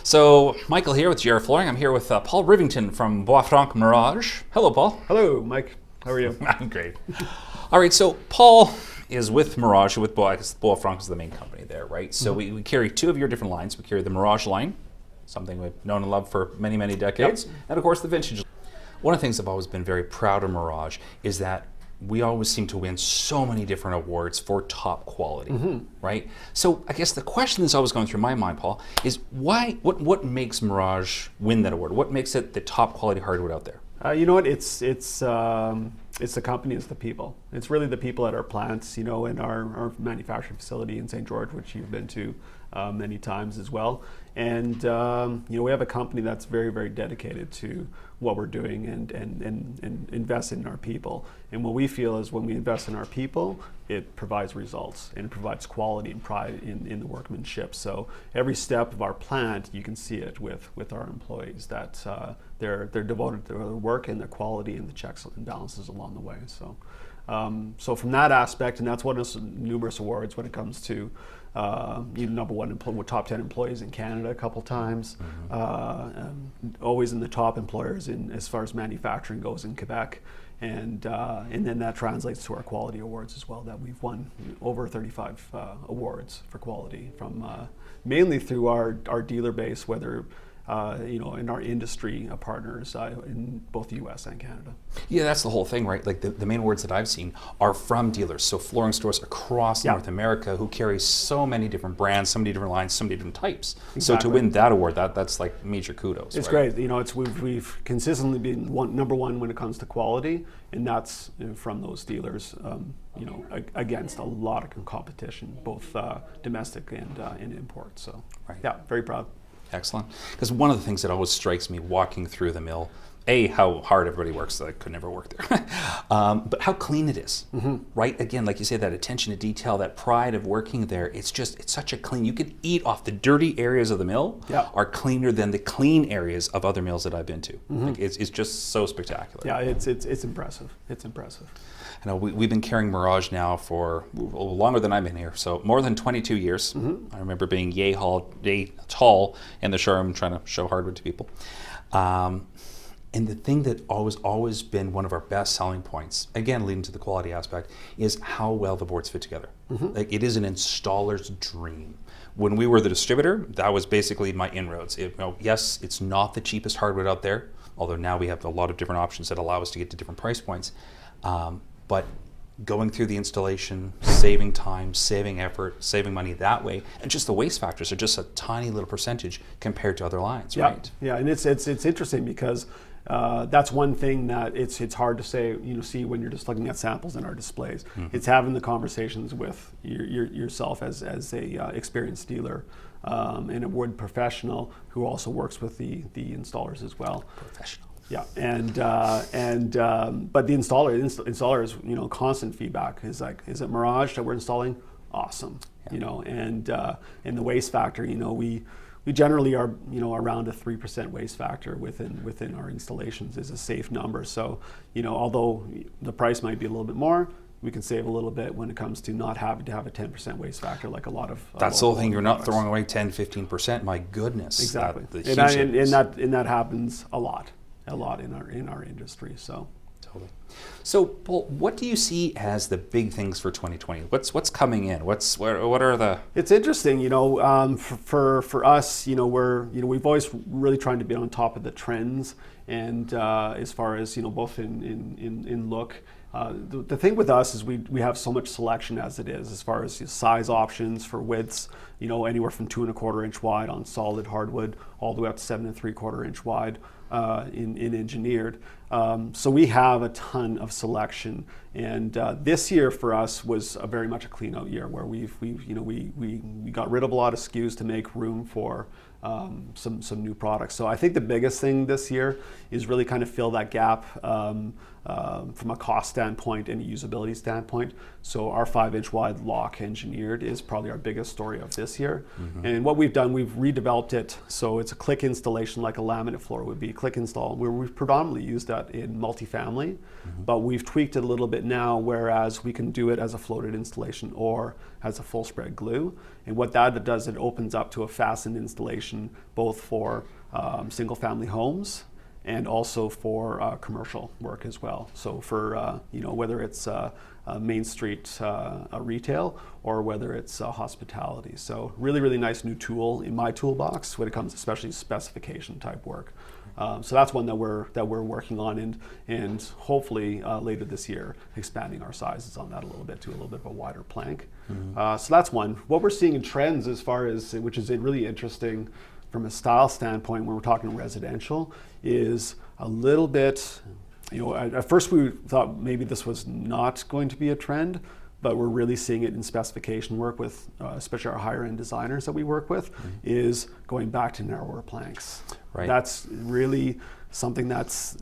So, Michael here with GR Flooring. I'm here with Paul Rivington from Boa Franc Mirage. Hello, Paul. Hello, Mike. How are you? I'm great. All right, so Paul is with Mirage, with Boa, because Boa Franc is the main company there, right? So we carry two of your different lines. We carry the Mirage line, something we've known and loved for many, many decades, and of course the vintage. One of the things I've always been very proud of Mirage is that we always seem to win so many different awards for top quality, right? So I guess the question that's always going through my mind, Paul, is what makes Mirage win that award? What makes it the top quality hardwood out there? You know what? It's the company, it's the people. It's really the people at our plants, you know, in our manufacturing facility in St. George, which you've been to many times as well. And you know, we have a company that's very, very dedicated to what we're doing and invest in our people. And what we feel is when we invest in our people, it provides results and it provides quality and pride in the workmanship. So every step of our plant, you can see it with our employees that they're devoted to their work and their quality and the checks and balances along the way. So so from that aspect, and that's one of numerous awards when it comes to number one top 10 employees in Canada a couple times, always in the top employers in as far as manufacturing goes in Quebec, and then that translates to our quality awards as well, that we've won over 35 awards for quality from mainly through our dealer base, whether you know, in our industry partners in both the U.S. and Canada. Yeah, that's the whole thing, right? Like the main awards that I've seen are from dealers, so flooring stores across North America who carry so many different brands, so many different lines, so many different types. Exactly. So to win that award, that's like major kudos. It's right? great. You know, we've consistently been number one when it comes to quality, and that's from those dealers. You know, against a lot of competition, both domestic and import. So, yeah, very proud. Excellent. Because one of the things that always strikes me walking through the mill, how hard everybody works. I could never work there. But how clean it is, right? Again, like you say, that attention to detail, that pride of working there, it's such a clean, you could eat off the dirty areas of the mill are cleaner than the clean areas of other mills that I've been to. Like it's just so spectacular. Yeah, it's impressive. It's impressive. I know we've been carrying Mirage now for longer than I've been here, so more than 22 years. I remember being yay tall in the showroom trying to show hardwood to people. And the thing that always been one of our best selling points, again leading to the quality aspect, is how well the boards fit together. Like it is an installer's dream. When we were the distributor, that was basically my inroads. Yes, it's not the cheapest hardwood out there, although now we have a lot of different options that allow us to get to different price points. But going through the installation, saving time, saving effort, saving money that way, and just the waste factors are just a tiny little percentage compared to other lines, right? Yeah, and it's interesting because that's one thing that it's hard to say, see when you're just looking at samples in our displays. It's having the conversations with yourself as a experienced dealer and a wood professional who also works with the installers as well. Professional. Yeah, but the installers, constant feedback is like, is it Mirage that we're installing? Awesome, and the waste factor, we generally are, around a 3% waste factor within our installations is a safe number. So, although the price might be a little bit more, we can save a little bit when it comes to not having to have a 10% waste factor like a lot of. That's the whole thing. You're not throwing away 10-15%. My goodness. Exactly, and that happens a lot in our industry. So totally. So Paul, what do you see as the big things for 2020? What's coming in? What are the? It's interesting, for us, we've always really trying to be on top of the trends, and as far as both in look. The thing with us is we have so much selection as it is, as far as size options for widths, anywhere from 2 1/4 inch wide on solid hardwood all the way up to 7 3/4 inch wide in engineered. So we have a ton of selection, and this year for us was very much a clean out year where we got rid of a lot of SKUs to make room for some new products. So I think the biggest thing this year is really kind of fill that gap from a cost standpoint and a usability standpoint. So our 5-inch wide lock engineered is probably our biggest story of this year. And what we've done, we've redeveloped it so it's a click installation like a laminate floor would be, click install, where we've predominantly used that in multifamily, but we've tweaked it a little bit now, whereas we can do it as a floated installation or as a full spread glue. And what that does, it opens up to a fastened installation both for single family homes and also for commercial work as well. So for whether it's Main Street retail or whether it's hospitality. So really nice new tool in my toolbox when it comes especially to specification type work. So that's one that we're working on, and hopefully later this year expanding our sizes on that a little bit to a little bit of a wider plank. So that's one. What we're seeing in trends as far as, which is really interesting from a style standpoint when we're talking residential, is a little bit, at first we thought maybe this was not going to be a trend, but we're really seeing it in specification work with, especially our higher end designers that we work with, is going back to narrower planks. Right. That's really something that's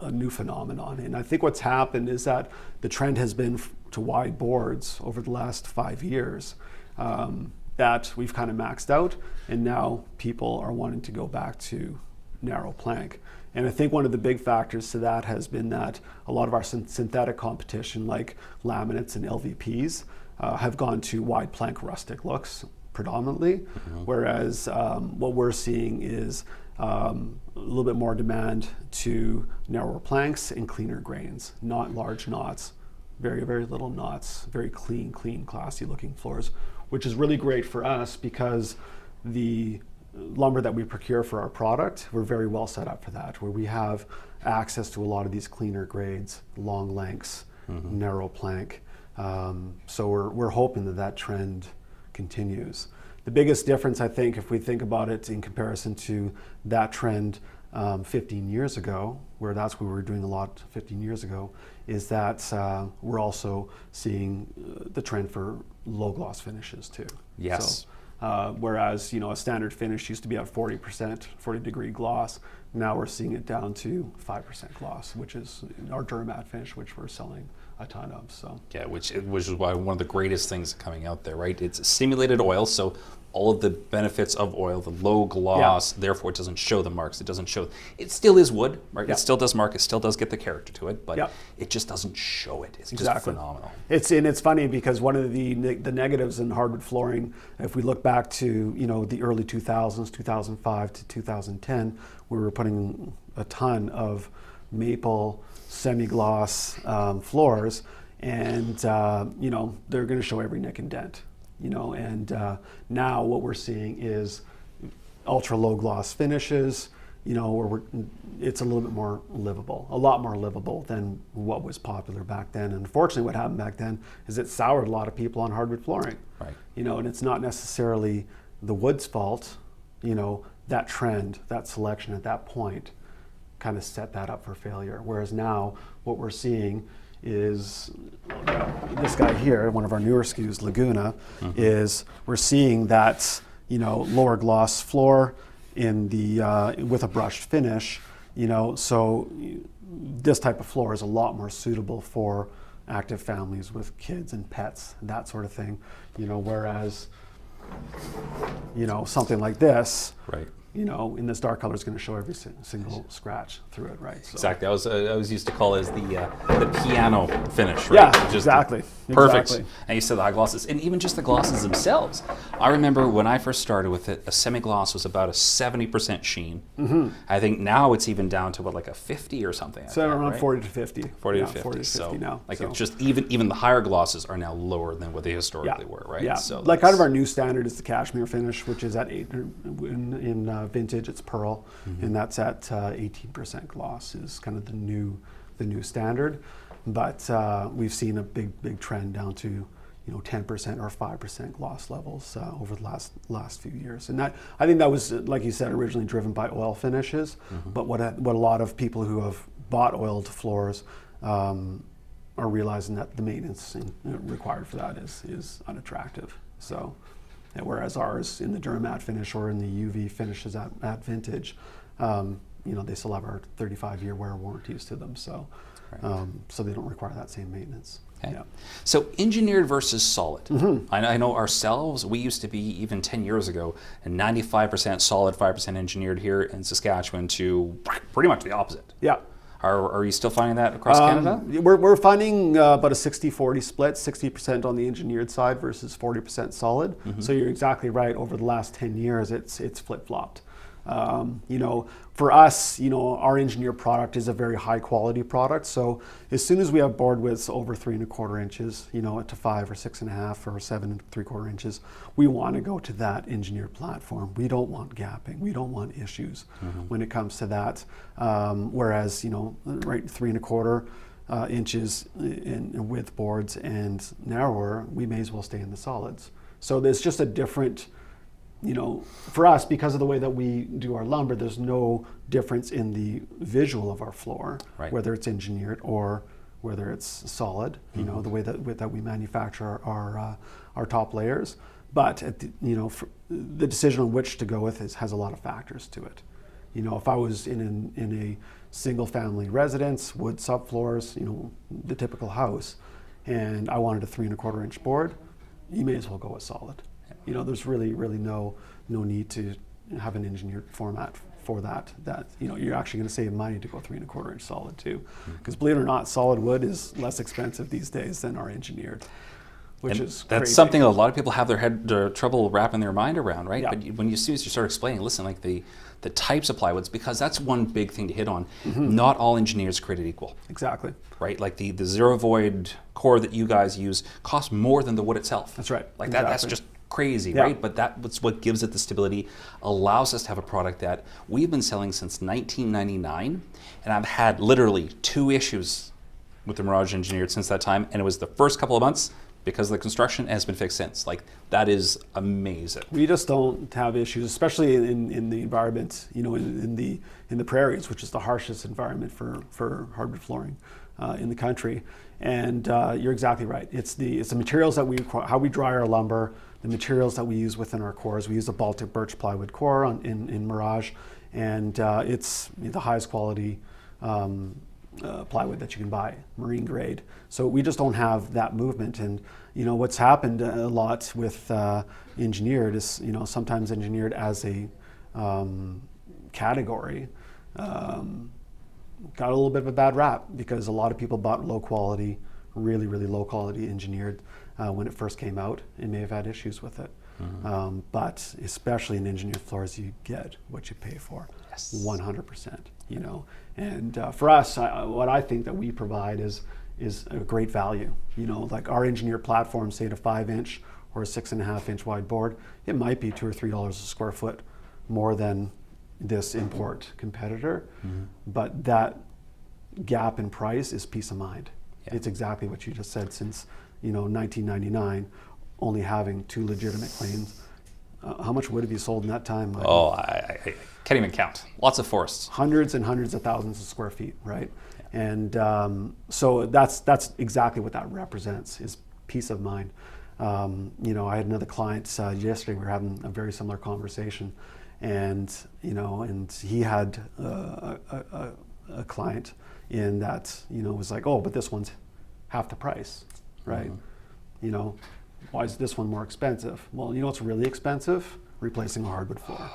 a new phenomenon. And I think what's happened is that the trend has been to wide boards over the last 5 years. That we've kind of maxed out, and now people are wanting to go back to narrow plank. And I think one of the big factors to that has been that a lot of our synthetic competition, like laminates and LVPs, have gone to wide plank rustic looks predominantly, whereas what we're seeing is a little bit more demand to narrower planks and cleaner grains, not large knots, very little knots, very clean, classy looking floors, which is really great for us because the lumber that we procure for our product, we're very well set up for that, where we have access to a lot of these cleaner grades, long lengths, narrow plank. So we're hoping that trend continues. The biggest difference, I think, if we think about it in comparison to that trend 15 years ago, where that's what we were doing a lot 15 years ago, is that we're also seeing the trend for low gloss finishes too. Yes. So, whereas a standard finish used to be at 40%, 40-degree gloss, now we're seeing it down to 5% gloss, which is our Duramat finish, which we're selling a ton of. So yeah, which is why one of the greatest things coming out there, right? It's simulated oil, so all of the benefits of oil, the low gloss, therefore it doesn't show the marks. It doesn't show. It still is wood, right? It still does mark. It still does get the character to it, but it just doesn't show it. It's just phenomenal. It's funny because one of the negatives in hardwood flooring, if we look back to the early 2000s, 2005 to 2010, we were putting a ton of maple semi-gloss floors, and they're going to show every nick and dent. And now what we're seeing is ultra low gloss finishes, where it's a little bit more livable, a lot more livable than what was popular back then. And unfortunately what happened back then is it soured a lot of people on hardwood flooring. Right. And it's not necessarily the wood's fault, that trend, that selection at that point kind of set that up for failure. Whereas now what we're seeing is this guy here, one of our newer SKUs, Laguna, is we're seeing that lower gloss floor in the with a brushed finish. So this type of floor is a lot more suitable for active families with kids and pets, and that sort of thing. Whereas something like this, right, in this dark color is going to show every single scratch through it, right? So. Exactly. I was used to call it as the piano finish, right? Yeah, just exactly. Perfect. Exactly. And you said the high glosses, and even just the glosses themselves. I remember when I first started with it, a semi-gloss was about a 70% sheen. I think now it's even down to like a 50 or something. So around right? 40 to 50. 40 to 50. 40 to 50 so, now. Like it's just even the higher glosses are now lower than what they historically were, right? Yeah. So like kind of our new standard is the cashmere finish, which is at 8 in vintage. It's pearl, and that's at 18% gloss is kind of the new standard. But we've seen a big trend down to 10% or 5% gloss levels over the last few years, and that I think that was, like you said, originally driven by oil finishes. But what a lot of people who have bought oiled floors are realizing that the maintenance required for that is unattractive. So. And whereas ours in the Duramat finish or in the UV finishes at vintage, they still have our 35-year wear warranties to them. So so they don't require that same maintenance. Okay. Yeah. So engineered versus solid. I know ourselves, we used to be, even 10 years ago, 95% solid, 5% engineered here in Saskatchewan, to pretty much the opposite. Yeah. Are you still finding that across Canada? We're finding about a 60-40 split, 60% on the engineered side versus 40% solid. So you're exactly right. Over the last 10 years, it's flip-flopped. For us, our engineered product is a very high quality product. So as soon as we have board widths over 3 1/4 inches, to 5 or 6 1/2 or 7 3/4 inches, we want to go to that engineered platform. We don't want gapping. We don't want issues when it comes to that. Whereas, right 3 1/4 inches in width boards and narrower, we may as well stay in the solids. So there's just a different, for us, because of the way that we do our lumber, there's no difference in the visual of our floor, whether it's engineered or whether it's solid, the way that we manufacture our top layers. But the decision on which to go with has a lot of factors to it. If I was in a single family residence, wood subfloors, the typical house, and I wanted a 3 1/4 inch board, you may as well go with solid. There's really no need to have an engineered format for that. You're actually going to save money to go 3 1/4 inch solid too. Because believe it or not, solid wood is less expensive these days than our engineered, which is that's crazy. something a lot of people have their trouble wrapping their mind around, right? Yeah. But when you start explaining, listen, like the types of plywoods, because that's one big thing to hit on. Not all engineers are created equal. Exactly. Right? Like the zero void core that you guys use costs more than the wood itself. That's right. Like Exactly. that's just crazy, Yeah. right? But that's what gives it the stability, allows us to have a product that we've been selling since 1999, and I've had literally 2 issues with the Mirage Engineered since that time, and it was the first couple of months because of the construction, and it's been fixed since. Like, that is amazing. We just don't have issues, especially in the environment, in the prairies, which is the harshest environment for hardwood flooring in the country. And you're exactly right. It's the materials that how we dry our lumber, the materials that we use within our cores. We use a Baltic birch plywood core in Mirage, and it's the highest quality plywood that you can buy, marine grade. So we just don't have that movement. And what's happened a lot with engineered is sometimes engineered as a category got a little bit of a bad rap because a lot of people bought low quality, really low quality engineered when it first came out and may have had issues with it. But especially in engineered floors, you get what you pay for. Yes. 100%. And for us, what I think that we provide is a great value. Like our engineered platform, say at a 5 inch or a 6 1/2 inch wide board, it might be $2 or $3 a square foot more than this import competitor, but that gap in price is peace of mind. Yeah. It's exactly what you just said. Since 1999, only having 2 legitimate claims. How much wood have you sold in that time, Michael? Oh, I can't even count. Lots of forests. Hundreds and hundreds of thousands of square feet, right? Yeah. And so that's exactly what that represents, is peace of mind. I had another client yesterday. We were having a very similar conversation, and he had a client in that was like, oh, but this one's half the price, right? Why is this one more expensive? Well, what's really expensive? Replacing a hardwood floor.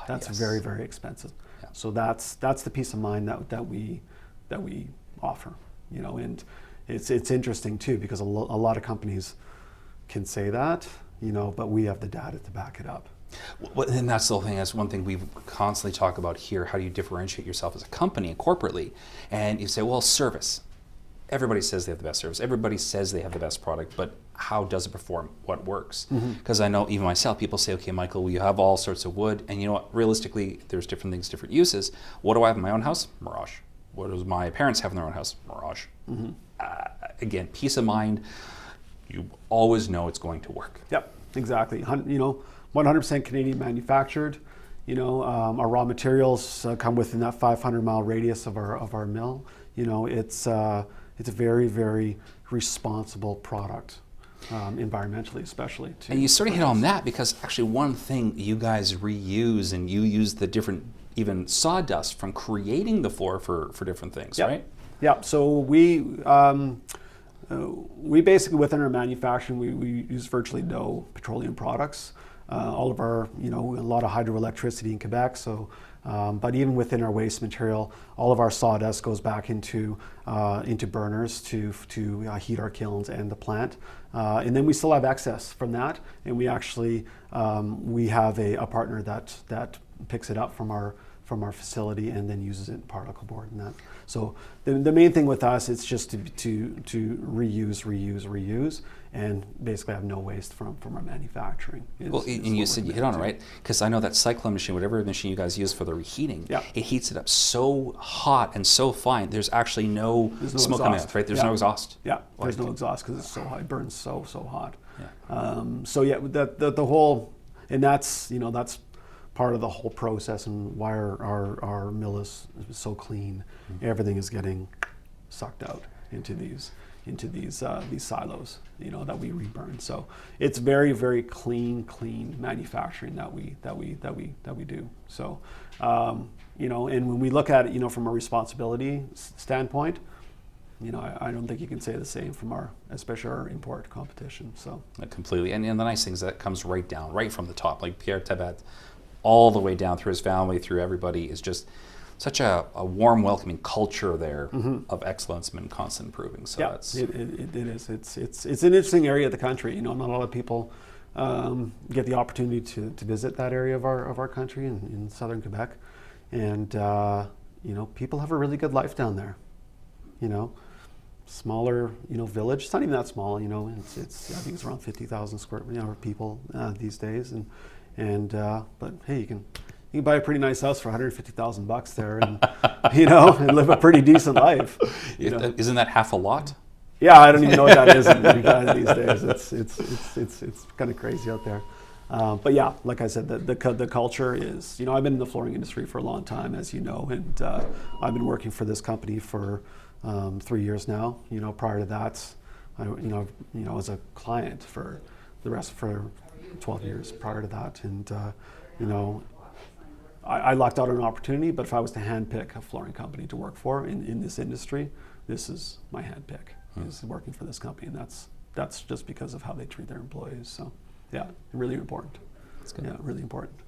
That's very, very expensive. Yeah. So that's the peace of mind that we offer. And it's interesting too, because a lot of companies can say that, but we have the data to back it up. Well, and that's the whole thing. That's one thing we constantly talk about here. How do you differentiate yourself as a company and corporately? And you say, well, service. Everybody says they have the best service. Everybody says they have the best product, but how does it perform? What works? Because I know even myself, people say, okay, Michael, well, you have all sorts of wood, and you know what? Realistically, there's different things, different uses. What do I have in my own house? Mirage. What does my parents have in their own house? Mirage. Again, peace of mind. You always know it's going to work. Yep, exactly. 100% Canadian manufactured. Our raw materials come within that 500-mile radius of our mill. It's a very, very responsible product, environmentally especially. And you sort of hit on that, because actually one thing you guys reuse, and you use the different, even sawdust from creating the floor for different things, right? Yeah. So we basically, within our manufacturing, we use virtually no petroleum products. All of our, a lot of hydroelectricity in Quebec. So, but even within our waste material, all of our sawdust goes back into burners to heat our kilns and the plant. And then we still have excess from that, and we actually we have a partner that picks it up from our facility and then uses it in particle board and that. So the main thing with us, it's just to reuse, and basically have no waste from our manufacturing. Well, and you said you hit on it, right? Because I know that cyclone machine, whatever machine you guys use for the reheating, it heats it up so hot and so fine, there's actually no smoke coming out, right? There's no exhaust. Yeah, there's no exhaust because it's so high, it burns so hot. Yeah. So yeah, the whole, and that's part of the whole process, and why our mill is so clean. Everything is getting sucked out into these silos, that we reburn. So it's very, very clean manufacturing that we do. So and when we look at it, from a responsibility standpoint, I don't think you can say the same from especially our import competition. So completely, and the nice thing is that comes right from the top, like Pierre Tabet, all the way down through his family, through everybody, is just such a warm, welcoming culture there of excellence and constant improving. So yeah, it is. It's an interesting area of the country. Not a lot of people get the opportunity to visit that area of our country in southern Quebec, and people have a really good life down there. Smaller village. It's not even that small. It's I think it's around 50,000 square people these days, but hey, you can buy a pretty nice house for $150,000 there, and and live a pretty decent life. Isn't that half a lot? Yeah, I don't even know what that is these days. It's kind of crazy out there. But yeah, like I said, the culture is. I've been in the flooring industry for a long time, as you know, and I've been working for this company for 3 years now. Prior to that, I was a client for 12 years prior to that, and I lucked out on an opportunity. But if I was to handpick a flooring company to work for in this industry, this is my handpick. Is working for this company, and that's just because of how they treat their employees. So yeah, really important. That's good. Yeah, really important.